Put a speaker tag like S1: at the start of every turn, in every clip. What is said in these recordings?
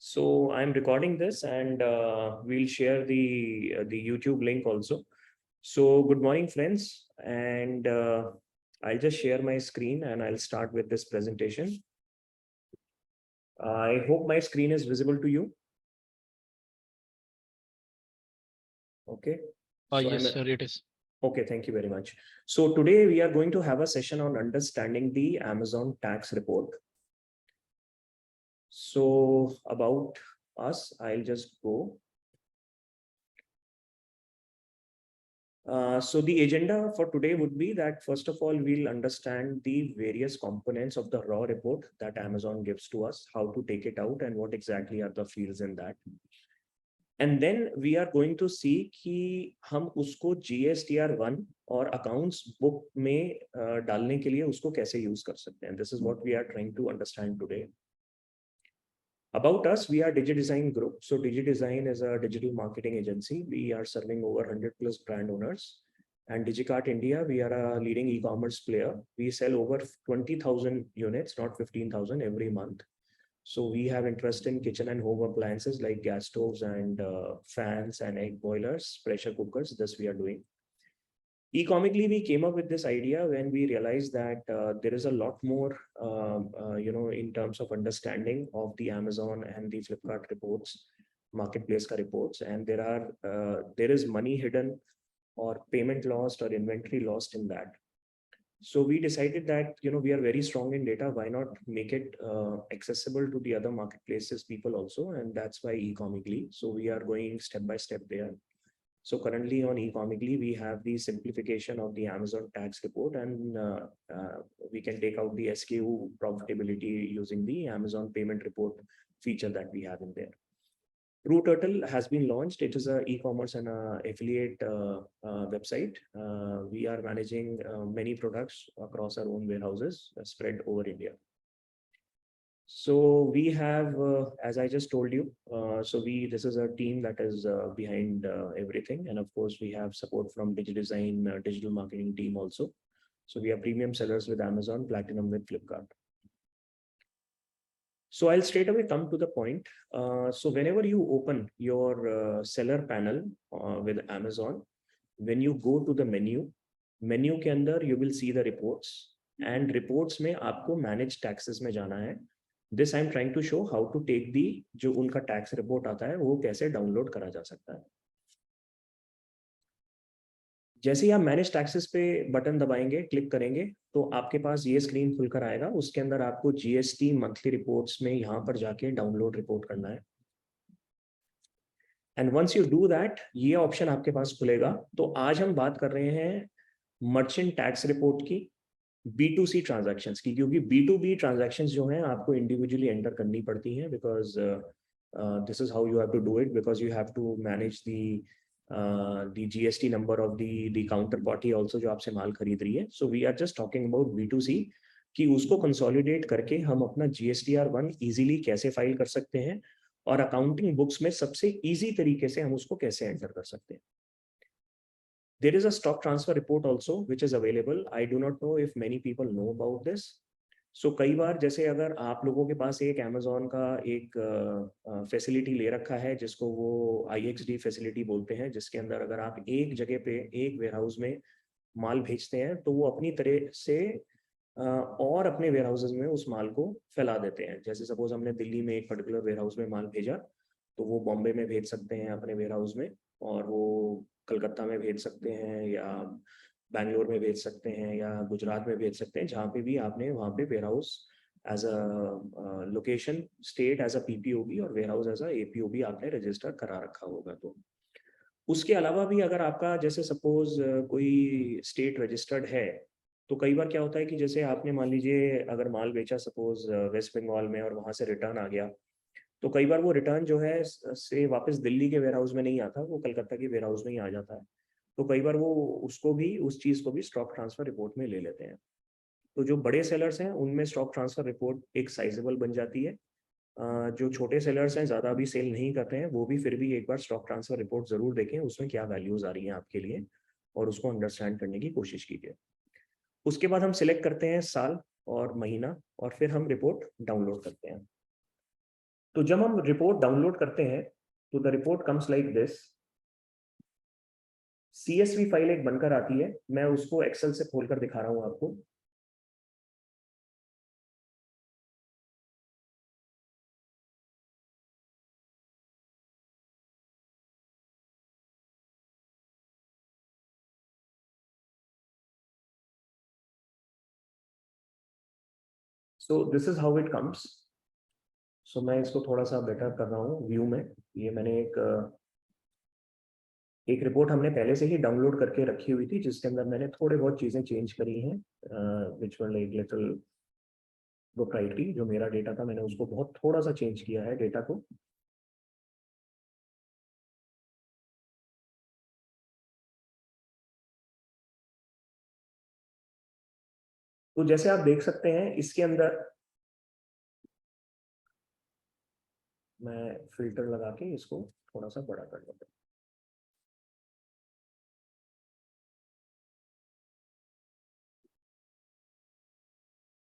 S1: So I'm recording this and we'll share the YouTube link also. So good morning, friends. And I'll just share my screen and I'll start with this presentation. I hope my screen is visible to you. Okay. So
S2: Yes, sir, it is.
S1: Okay, thank you very much. So today we are going to have a session on understanding the Amazon tax report. So about us, I'll just go. So the agenda for today would be that first of all, we'll understand the various components of the raw report that Amazon gives to us, how to take it out and what exactly are the fields in that. And then we are going to see कि हम उसको GSTR1 और accounts book में डालने के लिए उसको कैसे use कर सकते हैं. This is what we are trying to understand today. About us, we are DigiDesign Group. So DigiDesign is a digital marketing agency. We are serving over 100 plus brand owners. And DigiCart India, we are a leading e-commerce player. We sell over 20,000 units, not 15,000 every month. So we have interest in kitchen and home appliances like gas stoves and fans and egg boilers, pressure cookers. This we are doing. Ecomically, we came up with this idea when we realized that there is a lot more, in terms of understanding of the Amazon and the Flipkart reports, marketplace ka reports, and there is money hidden or payment lost or inventory lost in that. So we decided that, we are very strong in data. Why not make it accessible to the other marketplaces people also? And that's why Ecomically. So we are going step by step there. So currently on Ecomically, we have the simplification of the Amazon tax report, and we can take out the SKU profitability using the Amazon payment report feature that we have in there. TrueTurtle has been launched. It is an e-commerce and affiliate website. We are managing many products across our own warehouses spread over India. So we have, as I just told you, this is a team that is behind everything. And of course, we have support from DigiDesign digital marketing team also. So we are premium sellers with Amazon, platinum with Flipkart. So I'll straight away come to the point. So whenever you open your seller panel with Amazon, when you go to the menu के अंदर you will see the reports, and reports में आपको manage taxes में जाना है. This I'm trying to show how to take the जो उनका tax report आता है वो कैसे डाउनलोड करा जा सकता है. जैसे ही आप मैनेज टैक्सेस पे बटन दबाएंगे, क्लिक करेंगे, तो आपके पास ये स्क्रीन खुलकर आएगा. उसके अंदर आपको जीएसटी मंथली रिपोर्ट्स में यहाँ पर जाके डाउनलोड रिपोर्ट करना है. And once you do that, ये ऑप्शन आपके पास खुलेगा. तो आज हम बात कर रहे हैं मर्चेंट टैक्स रिपोर्ट की, B2C ट्रांजैक्शंस की, क्योंकि B2B ट्रांजैक्शंस जो हैं आपको इंडिविजुअली एंटर करनी पड़ती हैं, because this is how you have to do it, because you have to manage the GST number of the counterparty also जो आपसे माल खरीद रही है. So we are just talking about B2C कि उसको कंसोलिडेट करके हम अपना GSTR1 इजीली कैसे फाइल कर सकते हैं और अकाउंटिंग बुक्स में सबसे इजी तरीके से हम उसको कैसे एंटर कर सकते हैं. There is a stock transfer report also which is available. I do not know if many people know about this. So कई बार जैसे अगर आप लोगों के पास एक Amazon का एक फैसिलिटी ले रखा है जिसको वो IXD फैसिलिटी बोलते हैं, जिसके अंदर अगर आप एक जगह पे एक वेयरहाउस में माल भेजते हैं तो वो अपनी तरह से और अपने वेयरहाउसेस में उस माल को फैला देते हैं. जैसे सपोज हमने दिल्ली में एक पर्टिकुलर वेयरहाउस में माल भेजा, तो वो बॉम्बे में भेज सकते हैं अपने वेयरहाउस में, और वो कलकत्ता में भेज सकते हैं या बैंगलोर में भेज सकते हैं या गुजरात में भेज सकते हैं. जहाँ पे भी आपने वहाँ पे warehouse as a location state as a PPOB और वेयरहाउस एज अ APOB आपने रजिस्टर करा रखा होगा. तो उसके अलावा भी अगर आपका जैसे सपोज कोई स्टेट रजिस्टर्ड है, तो कई बार क्या होता है कि जैसे आपने मान लीजिए अगर माल बेचा सपोज वेस्ट बंगाल में और वहाँ से रिटर्न आ गया, तो कई बार वो रिटर्न जो है से वापस दिल्ली के वेयरहाउस में नहीं आता, वो कलकत्ता के वेयरहाउस में ही आ जाता है. तो कई बार वो उसको भी उस चीज़ को भी स्टॉक ट्रांसफर रिपोर्ट में ले लेते हैं. तो जो बड़े सेलर्स हैं उनमें स्टॉक ट्रांसफर रिपोर्ट एक साइजेबल बन जाती है. जो छोटे सेलर्स हैं, ज़्यादा भी सेल नहीं करते हैं, वो भी फिर भी एक बार स्टॉक ट्रांसफर रिपोर्ट ज़रूर देखें, उसमें क्या वैल्यूज़ आ रही हैं आपके लिए, और उसको अंडरस्टैंड करने की कोशिश कीजिए. उसके बाद हम सिलेक्ट करते हैं साल और महीना, और फिर हम रिपोर्ट डाउनलोड करते हैं. तो जब हम रिपोर्ट डाउनलोड करते हैं तो the report comes like this. CSV file एक बनकर आती है, मैं उसको एक्सेल से खोलकर दिखा रहा हूं आपको। So this is how it comes. सो मैं इसको थोड़ा सा बेटर कर रहा हूँ व्यू में। ये मैंने एक रिपोर्ट हमने पहले से ही डाउनलोड करके रखी हुई थी, जिसके अंदर मैंने थोड़े बहुत चीजें चेंज करी हैं, विच वर लाइक लिटिल प्रोप्राइटरी। जो मेरा डेटा था मैंने उसको बहुत थोड़ा सा चेंज किया है डेटा को। तो जैसे आप देख सकते हैं इसके अंदर मैं फिल्टर लगा के इसको थोड़ा सा बड़ा कर देता हूँ।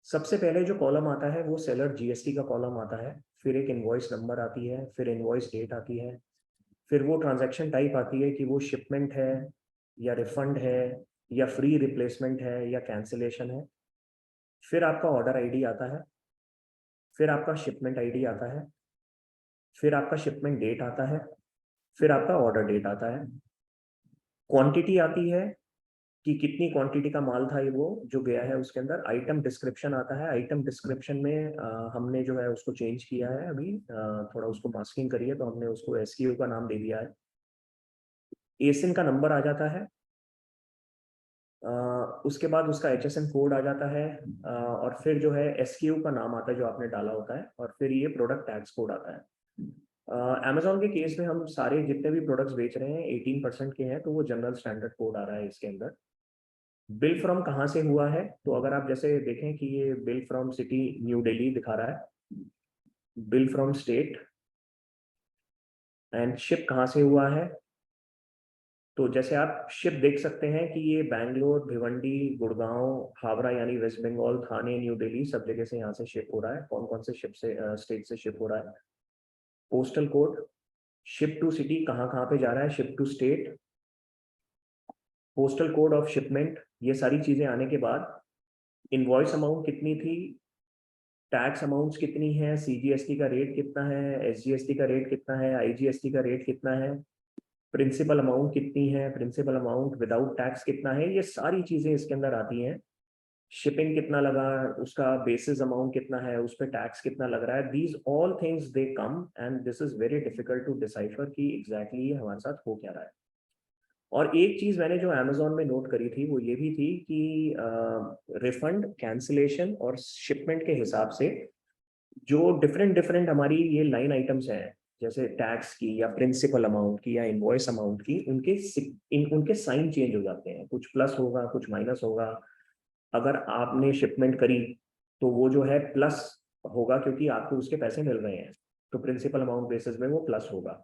S1: सबसे पहले जो कॉलम आता है वो सेलर GST का कॉलम आता है, फिर एक इनवॉइस नंबर आती है, फिर इनवॉइस डेट आती है, फिर वो ट्रांजैक्शन टाइप आती है कि वो शिपमेंट है या रिफंड है या फ्री रिप्लेसमेंट है या कैंसिलेशन है। फिर आपका ऑर्डर आईडी आता है, फिर आपका शिपमेंट आईडी आता है, फिर आपका शिपमेंट डेट आता है, फिर आपका ऑर्डर डेट आता है। क्वांटिटी आती है कि कितनी क्वांटिटी का माल था ये वो जो गया है उसके अंदर। आइटम डिस्क्रिप्शन आता है, आइटम डिस्क्रिप्शन में हमने जो है उसको चेंज किया है अभी, थोड़ा उसको मास्किंग करी है तो हमने उसको SKU का नाम दे दिया है। एसिन का नंबर आ जाता है, उसके बाद उसका HSN कोड आ जाता है, और फिर जो है SKU का नाम आता है जो आपने डाला होता है, और फिर ये प्रोडक्ट टैक्स कोड आता है। अमेजोन के केस में हम सारे जितने भी प्रोडक्ट्स बेच रहे हैं 18% के हैं, तो वो जनरल स्टैंडर्ड कोड आ रहा है इसके अंदर। बिल फ्रॉम कहाँ से हुआ है, तो अगर आप जैसे देखें कि ये bill from city new Delhi दिखा रहा है, bill from state and ship कहाँ से हुआ है। तो जैसे आप शिप देख सकते हैं कि ये बैंगलोर, भिवंडी, गुड़गांव, हावड़ा यानी वेस्ट बंगाल, थाने, न्यू दिल्ली सब जगह से यहाँ से शिप हो रहा है। कौन कौन से शिप से स्टेट से शिप हो रहा है। Postal code, ship to city कहाँ कहाँ पे जा रहा है, ship to state, postal code of shipment, ये सारी चीजें आने के बाद इनवॉइस अमाउंट कितनी थी, टैक्स अमाउंट्स कितनी है, CGST का रेट कितना है, SGST का रेट कितना है, IGST का रेट कितना है, प्रिंसिपल अमाउंट कितनी है, प्रिंसिपल अमाउंट विदाउट टैक्स कितना है, ये सारी चीजें इसके अंदर आती हैं। शिपिंग कितना लगा, उसका बेसिस अमाउंट कितना है, उस पर टैक्स कितना लग रहा है। These all things they come and this is very difficult to decipher कि एग्जैक्टली ये हमारे साथ हो क्या रहा है। और एक चीज मैंने जो अमेजोन में नोट करी थी वो ये भी थी कि रिफंड, कैंसिलेशन और शिपमेंट के हिसाब से जो डिफरेंट डिफरेंट हमारी ये लाइन आइटम्स हैं, जैसे टैक्स की या प्रिंसिपल अमाउंट की या इनवॉइस अमाउंट की, उनके साइन चेंज हो जाते हैं। कुछ प्लस होगा, कुछ माइनस होगा। अगर आपने शिपमेंट करी तो वो जो है प्लस होगा क्योंकि आपको उसके पैसे मिल रहे हैं, तो प्रिंसिपल अमाउंट बेसिस में वो प्लस होगा।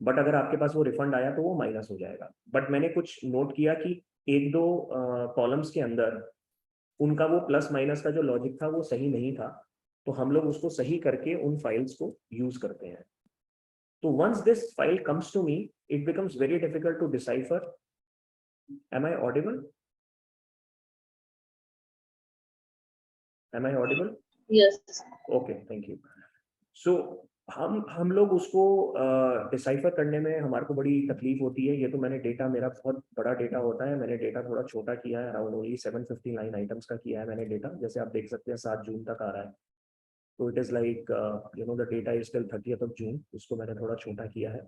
S1: बट अगर आपके पास वो रिफंड आया तो वो माइनस हो जाएगा। बट मैंने कुछ नोट किया कि एक दो कॉलम्स के अंदर उनका वो प्लस माइनस का जो लॉजिक था वो सही नहीं था, तो हम लोग उसको सही करके उन फाइल्स को यूज करते हैं। तो once this file comes to me, it becomes very difficult to decipher. Am I audible? Am I audible?
S2: Yes.
S1: Okay, thank you. So हम लोग उसको डिसाइफर करने में हमारे को बड़ी तकलीफ होती है। ये तो मैंने डेटा, मेरा बहुत बड़ा डेटा होता है, मैंने डेटा थोड़ा छोटा किया है, अराउंड ओनली 759 आइटम्स का किया है मैंने डेटा। जैसे आप देख सकते हैं 7 जून तक आ रहा है, तो it is like the data is till 30th of June, उसको मैंने थोड़ा छोटा किया है।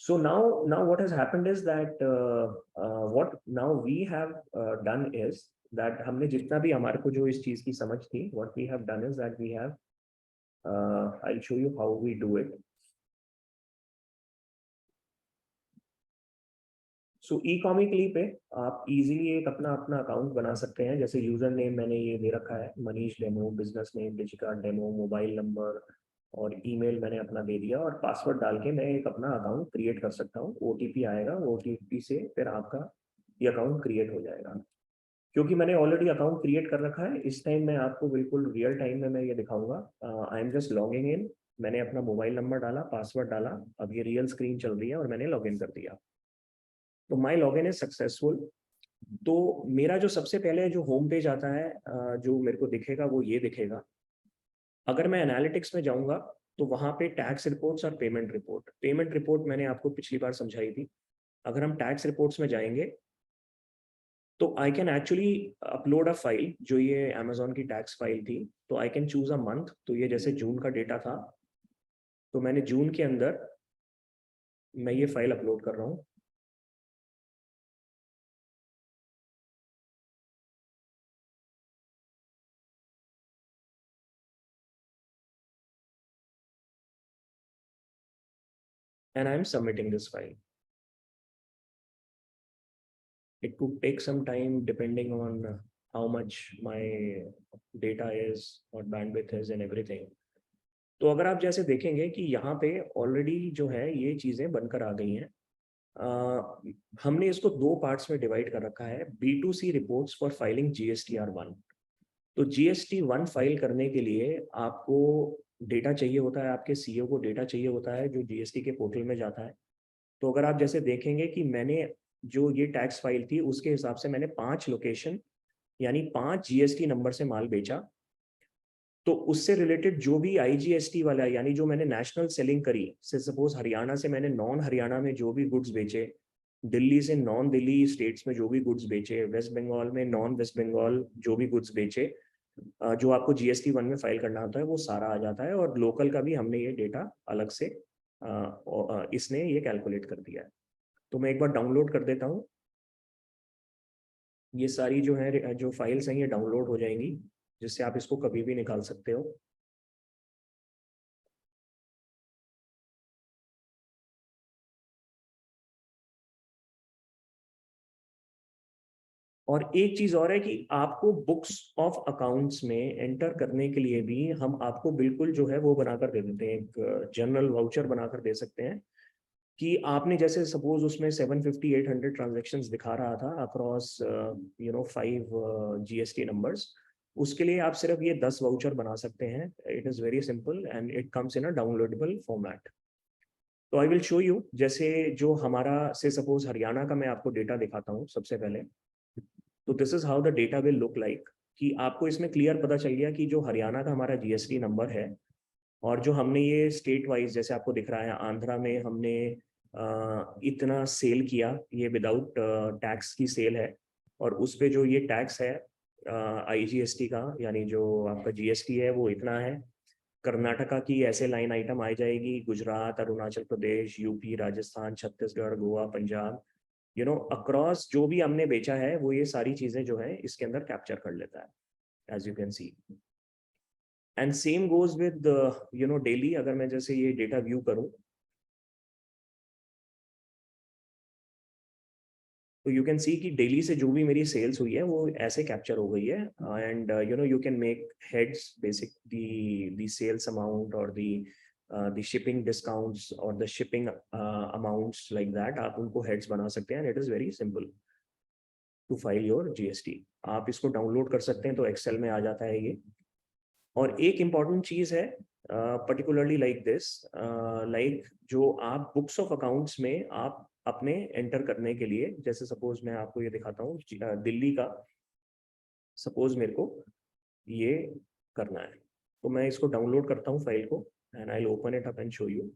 S1: So now what has happened is that what now we have done is that हमने जितना भी हमारे को जो इस चीज की समझ थी, what we have done is that we have I'll show you how we do it. सो इकॉमिकली पे आप इजीली एक अपना अपना अकाउंट बना सकते हैं। जैसे यूजर नेम मैंने ये दे रखा है Manish demo, business name DigiCard demo, mobile number और ईमेल मैंने अपना दे दिया, और पासवर्ड डाल के मैं एक अपना अकाउंट क्रिएट कर सकता हूँ। OTP आएगा, OTP से फिर आपका ये अकाउंट क्रिएट हो जाएगा। क्योंकि मैंने ऑलरेडी अकाउंट क्रिएट कर रखा है, इस टाइम मैं आपको बिल्कुल रियल टाइम में मैं ये दिखाऊंगा। I am just logging in मैंने अपना मोबाइल नंबर डाला, पासवर्ड डाला, अब ये रियल स्क्रीन चल रही है और मैंने लॉगिन कर दिया। तो माई लॉगिन इज सक्सेसफुल। तो मेरा जो सबसे पहले जो होम पेज आता है, जो मेरे को दिखेगा वो ये दिखेगा। अगर मैं एनालिटिक्स में जाऊंगा तो वहां पे टैक्स रिपोर्ट्स और पेमेंट रिपोर्ट मैंने आपको पिछली बार समझाई थी। अगर हम टैक्स रिपोर्ट्स में जाएंगे तो I can actually upload a file, जो ये अमेजोन की टैक्स फाइल थी, तो I can choose a month. तो ये जैसे जून का डेटा था, तो मैंने जून के अंदर मैं ये फाइल अपलोड कर रहा हूँ। And I am submitting this file. It could take some time depending on how much my data is or bandwidth is and everything. तो अगर आप जैसे देखेंगे कि यहाँ पे ऑलरेडी जो है ये चीज़ें बनकर आ गई हैं। हमने इसको दो पार्ट्स में डिवाइड कर रखा है, B2C reports for filing GSTR1। तो GST1 फाइल करने के लिए आपको डेटा चाहिए होता है, आपके सीईओ को डेटा चाहिए होता है जो जीएसटी के पोर्टल में जाता है। तो अगर आप जैसे देखेंगे कि मैंने जो ये टैक्स फाइल थी उसके हिसाब से मैंने 5 लोकेशन यानी 5 जीएसटी नंबर से माल बेचा। तो उससे रिलेटेड जो भी आईजीएसटी वाला यानी जो मैंने नेशनल सेलिंग करी, से सपोज हरियाणा से मैंने नॉन हरियाणा में जो भी गुड्स बेचे, दिल्ली से नॉन दिल्ली स्टेट्स में जो भी गुड्स बेचे, वेस्ट बंगाल में नॉन वेस्ट बंगाल जो भी गुड्स बेचे, जो आपको GST1 में फाइल करना होता है वो सारा आ जाता है। और लोकल का भी हमने ये डेटा अलग से इसने ये कैलकुलेट कर दिया है। तो मैं एक बार डाउनलोड कर देता हूँ। ये सारी जो है जो फाइल्स हैं ये डाउनलोड हो जाएंगी, जिससे आप इसको कभी भी निकाल सकते हो। और एक चीज और है कि आपको बुक्स ऑफ अकाउंट्स में एंटर करने के लिए भी हम आपको बिल्कुल जो है वो बनाकर दे देते हैं, एक जनरल वाउचर बनाकर दे सकते हैं। कि आपने जैसे सपोज उसमें 750-800 ट्रांजेक्शन्स दिखा रहा था अक्रॉस 5 GST नंबर्स, उसके लिए आप सिर्फ ये 10 वाउचर बना सकते हैं। It is very simple and it comes in a downloadable format. तो आई विल शो यू, जैसे जो हमारा से सपोज हरियाणा का मैं आपको डेटा दिखाता हूँ सबसे पहले। तो this is how the data will look like, कि आपको इसमें क्लियर पता चल गया कि जो हरियाणा का हमारा GST नंबर है, और जो हमने ये स्टेट वाइज जैसे आपको दिख रहा है, आंध्रा में हमने इतना सेल किया, ये विदाउट टैक्स की सेल है। और उस पे जो ये टैक्स है IGST का, यानी जो आपका GST है वो इतना है। कर्नाटका की ऐसे लाइन आइटम आ जाएगी, गुजरात, अरुणाचल प्रदेश, यूपी, राजस्थान, छत्तीसगढ़, गोवा, पंजाब, अक्रॉस जो भी हमने बेचा है वो ये सारी चीजें जो है इसके अंदर कैप्चर कर लेता है, as you can see. And same goes with daily. अगर मैं जैसे ये डेटा व्यू करूं तो यू कैन सी कि डेली से जो भी मेरी सेल्स हुई है वो ऐसे कैप्चर हो गई है। And you can make heads basic the sales amount और द शिपिंग डिस्काउंट्स और the shipping amounts like that, आप उनको हेड्स बना सकते हैं। It is very simple to file your GST। आप इसको डाउनलोड कर सकते हैं, तो एक्सेल में आ जाता है ये। और एक इम्पॉर्टेंट चीज़ है पर्टिकुलरली लाइक दिस, लाइक जो आप बुक्स ऑफ अकाउंट्स में आप अपने एंटर करने के लिए, जैसे सपोज मैं आपको ये दिखाता हूँ दिल्ली का, सपोज मेरे को ये करना है, तो मैं इसको डाउनलोड करता हूँ फाइल को and I open it up and show you.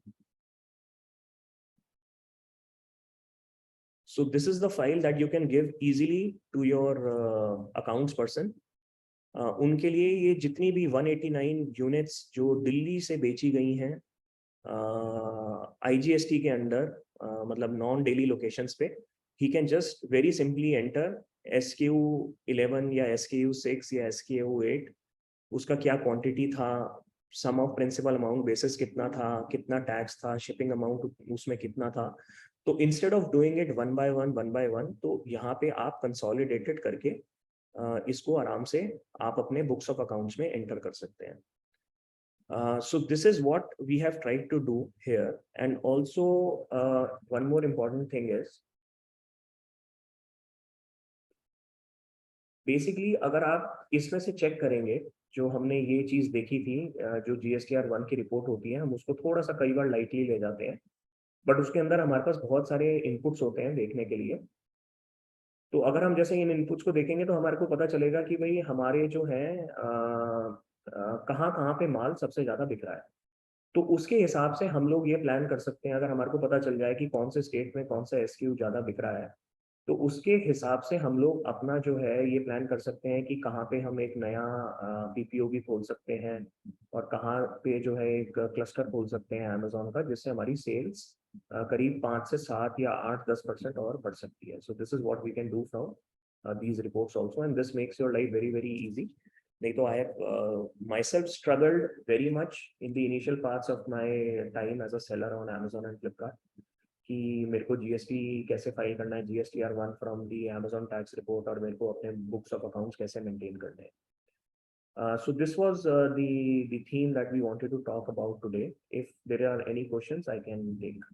S1: So this is the file that you can give easily to your accounts person. उनके लिए ये जितनी भी 189 यूनिट्स जो दिल्ली से बेची गई हैं IGST के अंडर, मतलब नॉन डेली लोकेशंस पे, he can just very simply enter SKU11 या SKU6 या SKU8, उसका क्या क्वांटिटी था, सम ऑफ प्रिंसिपल अमाउंट बेसिस कितना था, कितना टैक्स था, शिपिंग अमाउंट उसमें कितना था। तो instead of doing it one by one, तो यहाँ पे आप कंसोलिडेटेड करके इसको आराम से आप अपने बुक्स ऑफ अकाउंट्स में एंटर कर सकते हैं। So this is what we have tried to do here. And also one more important thing is, basically अगर आप इसमें से चेक करेंगे जो हमने ये चीज़ देखी थी, जो GSTR 1 की रिपोर्ट होती है, हम उसको थोड़ा सा कई बार लाइटली ले जाते हैं, बट उसके अंदर हमारे पास बहुत सारे इनपुट्स होते हैं देखने के लिए। तो अगर हम जैसे इन इनपुट्स को देखेंगे तो हमारे को पता चलेगा कि भाई हमारे जो है कहाँ कहाँ पे माल सबसे ज़्यादा बिक रहा है। तो उसके हिसाब से हम लोग ये प्लान कर सकते हैं, अगर हमारे को पता चल जाए कि कौन से स्टेट में कौन सा SKU ज़्यादा बिक रहा है, तो उसके हिसाब से हम लोग अपना जो है ये प्लान कर सकते हैं कि कहाँ पे हम एक नया BPO भी खोल सकते हैं, और कहाँ पे जो है एक क्लस्टर खोल सकते हैं अमेजोन का, जिससे हमारी सेल्स करीब 5 से 7 या 8-10% और बढ़ सकती है। So this is what we can do from these reports also, and this makes your life very very easy. नहीं तो I have myself struggled very much in the initial parts of my time as a seller on Amazon and Flipkart, कि मेरे को GST कैसे file करना है, GSTR 1 from the Amazon tax report, और मेरे को अपने बुक्स ऑफ अकाउंट्स कैसे मेंटेन करने हैं। So this was the theme that we wanted to talk about today. If there are any questions, I can take.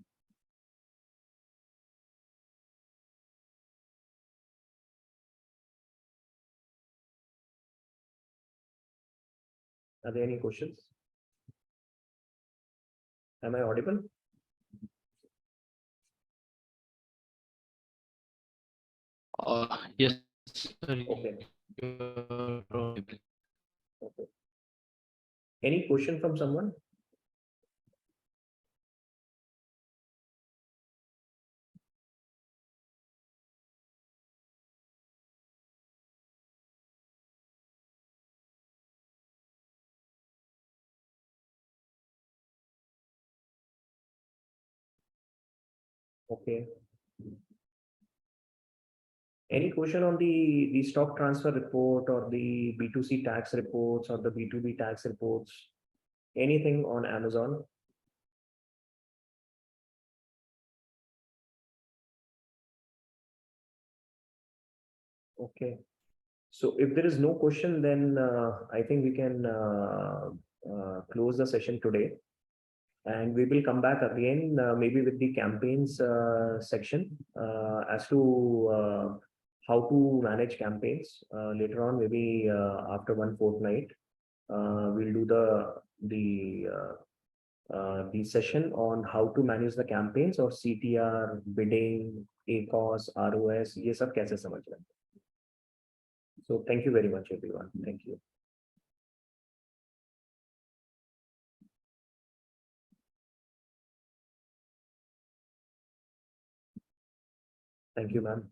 S1: Are there any questions? Am I audible?
S2: Yes, sir.
S1: Okay.
S2: You're audible.
S1: Okay. Any question from someone? Okay. Any question on the stock transfer report, or the B2C tax reports, or the B2B tax reports? Anything on Amazon? Okay. So if there is no question, then I think we can close the session today, and we will come back again maybe with the campaigns section as to how to manage campaigns later on. Maybe after one fortnight, we'll do the session on how to manage the campaigns, or CTR, bidding, ACOS, ROS, ये सब कैसे समझना है. So thank you very much, everyone. Thank you. Thank you, ma'am.